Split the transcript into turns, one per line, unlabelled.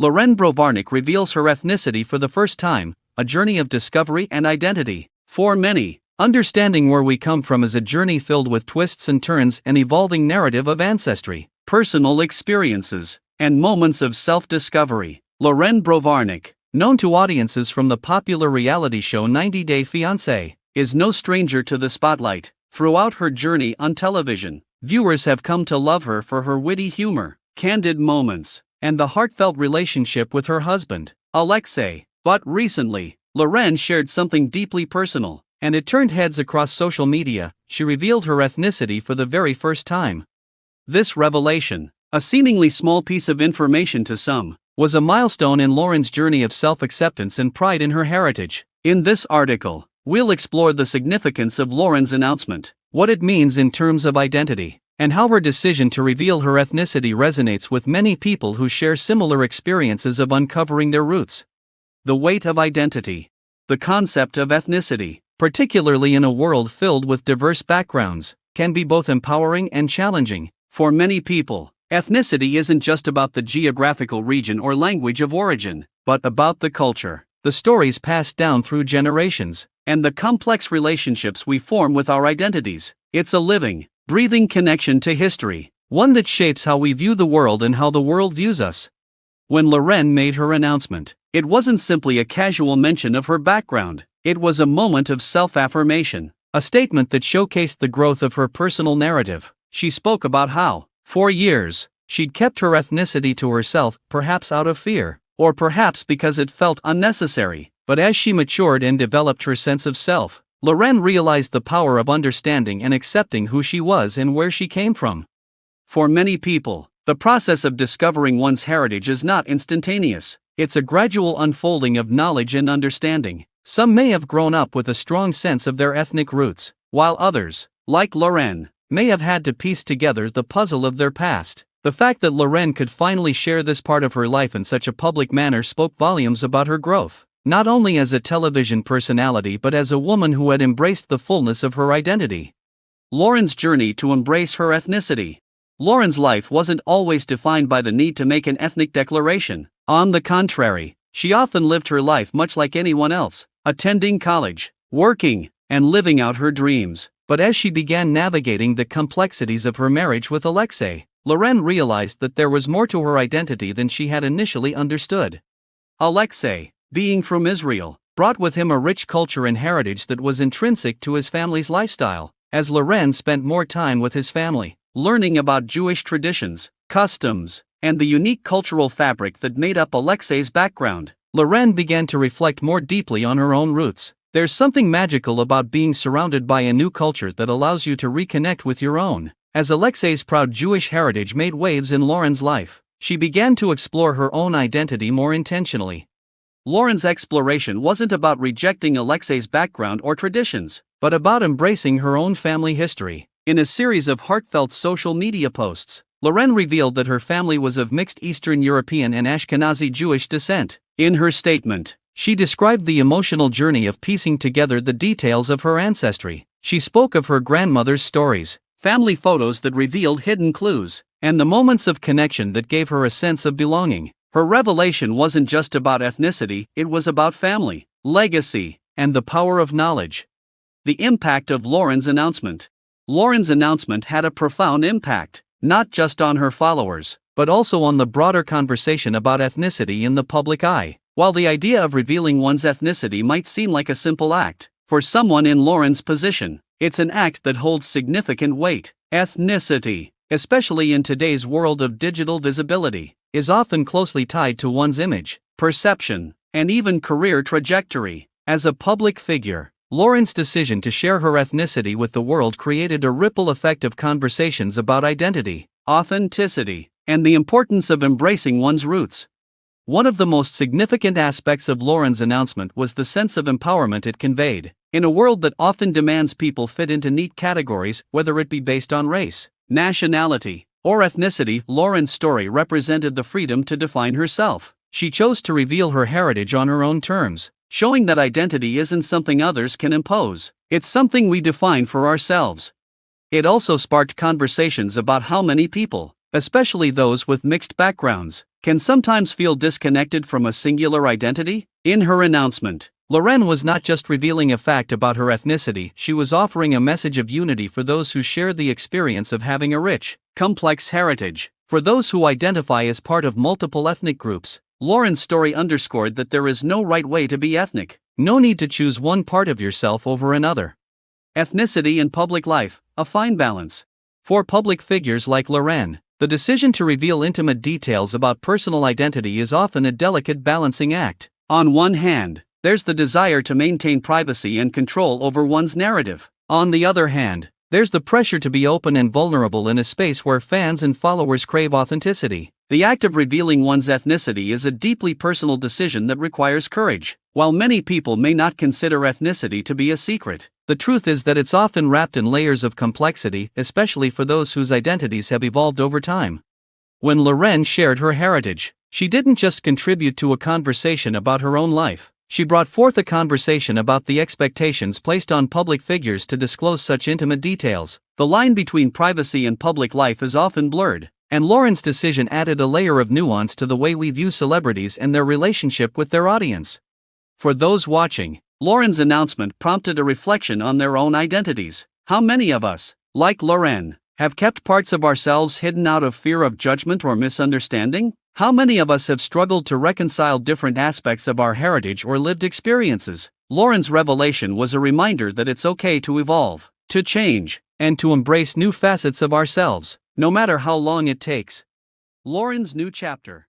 Loren Brovarnik reveals her ethnicity for the first time, a journey of discovery and identity. For many, understanding where we come from is a journey filled with twists and turns, an evolving narrative of ancestry, personal experiences, and moments of self-discovery. Loren Brovarnik, known to audiences from the popular reality show 90 Day Fiancé, is no stranger to the spotlight. Throughout her journey on television, viewers have come to love her for her witty humor, candid moments, and the heartfelt relationship with her husband, Alexei. But recently, Loren shared something deeply personal, and it turned heads across social media. She revealed her ethnicity for the very first time. This revelation, a seemingly small piece of information to some, was a milestone in Loren's journey of self-acceptance and pride in her heritage. In this article, we'll explore the significance of Loren's announcement, what it means in terms of identity, and how her decision to reveal her ethnicity resonates with many people who share similar experiences of uncovering their roots. The weight of identity. The concept of ethnicity, particularly in a world filled with diverse backgrounds, can be both empowering and challenging. For many people, ethnicity isn't just about the geographical region or language of origin, but about the culture, the stories passed down through generations, and the complex relationships we form with our identities. It's a living, breathing connection to history, one that shapes how we view the world and how the world views us. When Loren made her announcement, it wasn't simply a casual mention of her background, it was a moment of self-affirmation, a statement that showcased the growth of her personal narrative. She spoke about how, for years, she'd kept her ethnicity to herself, perhaps out of fear, or perhaps because it felt unnecessary. But as she matured and developed her sense of self, Loren realized the power of understanding and accepting who she was and where she came from. For many people, the process of discovering one's heritage is not instantaneous. It's a gradual unfolding of knowledge and understanding. Some may have grown up with a strong sense of their ethnic roots, while others, like Loren, may have had to piece together the puzzle of their past. The fact that Loren could finally share this part of her life in such a public manner spoke volumes about her growth, not only as a television personality but as a woman who had embraced the fullness of her identity. Loren's journey to embrace her ethnicity. Loren's life wasn't always defined by the need to make an ethnic declaration. On the contrary, she often lived her life much like anyone else, attending college, working, and living out her dreams. But as she began navigating the complexities of her marriage with Alexei, Loren realized that there was more to her identity than she had initially understood. Alexei, being from Israel, brought with him a rich culture and heritage that was intrinsic to his family's lifestyle. As Loren spent more time with his family, learning about Jewish traditions, customs, and the unique cultural fabric that made up Alexei's background, Loren began to reflect more deeply on her own roots. There's something magical about being surrounded by a new culture that allows you to reconnect with your own. As Alexei's proud Jewish heritage made waves in Loren's life, she began to explore her own identity more intentionally. Loren's exploration wasn't about rejecting Alexei's background or traditions, but about embracing her own family history. In a series of heartfelt social media posts, Loren revealed that her family was of mixed Eastern European and Ashkenazi Jewish descent. In her statement, she described the emotional journey of piecing together the details of her ancestry. She spoke of her grandmother's stories, family photos that revealed hidden clues, and the moments of connection that gave her a sense of belonging. Her revelation wasn't just about ethnicity, it was about family, legacy, and the power of knowledge. The impact of Loren's announcement. Loren's announcement had a profound impact, not just on her followers, but also on the broader conversation about ethnicity in the public eye. While the idea of revealing one's ethnicity might seem like a simple act, for someone in Loren's position, it's an act that holds significant weight. Ethnicity, especially in today's world of digital visibility, is often closely tied to one's image, perception, and even career trajectory. As a public figure, Loren's decision to share her ethnicity with the world created a ripple effect of conversations about identity, authenticity, and the importance of embracing one's roots. One of the most significant aspects of Loren's announcement was the sense of empowerment it conveyed. In a world that often demands people fit into neat categories, whether it be based on race, nationality, or ethnicity, Loren's story represented the freedom to define herself. She chose to reveal her heritage on her own terms, showing that identity isn't something others can impose, it's something we define for ourselves. It also sparked conversations about how many people, especially those with mixed backgrounds, can sometimes feel disconnected from a singular identity. In her announcement, Loren was not just revealing a fact about her ethnicity, she was offering a message of unity for those who share the experience of having a rich, complex heritage. For those who identify as part of multiple ethnic groups, Loren's story underscored that there is no right way to be ethnic, no need to choose one part of yourself over another. Ethnicity in public life, a fine balance. For public figures like Loren, the decision to reveal intimate details about personal identity is often a delicate balancing act. On one hand, there's the desire to maintain privacy and control over one's narrative. On the other hand, there's the pressure to be open and vulnerable in a space where fans and followers crave authenticity. The act of revealing one's ethnicity is a deeply personal decision that requires courage. While many people may not consider ethnicity to be a secret, the truth is that it's often wrapped in layers of complexity, especially for those whose identities have evolved over time. When Loren shared her heritage, she didn't just contribute to a conversation about her own life. She brought forth a conversation about the expectations placed on public figures to disclose such intimate details. The line between privacy and public life is often blurred, and Loren's decision added a layer of nuance to the way we view celebrities and their relationship with their audience. For those watching, Loren's announcement prompted a reflection on their own identities. How many of us, like Loren, have kept parts of ourselves hidden out of fear of judgment or misunderstanding? How many of us have struggled to reconcile different aspects of our heritage or lived experiences? Loren's revelation was a reminder that it's okay to evolve, to change, and to embrace new facets of ourselves, no matter how long it takes. Loren's new chapter.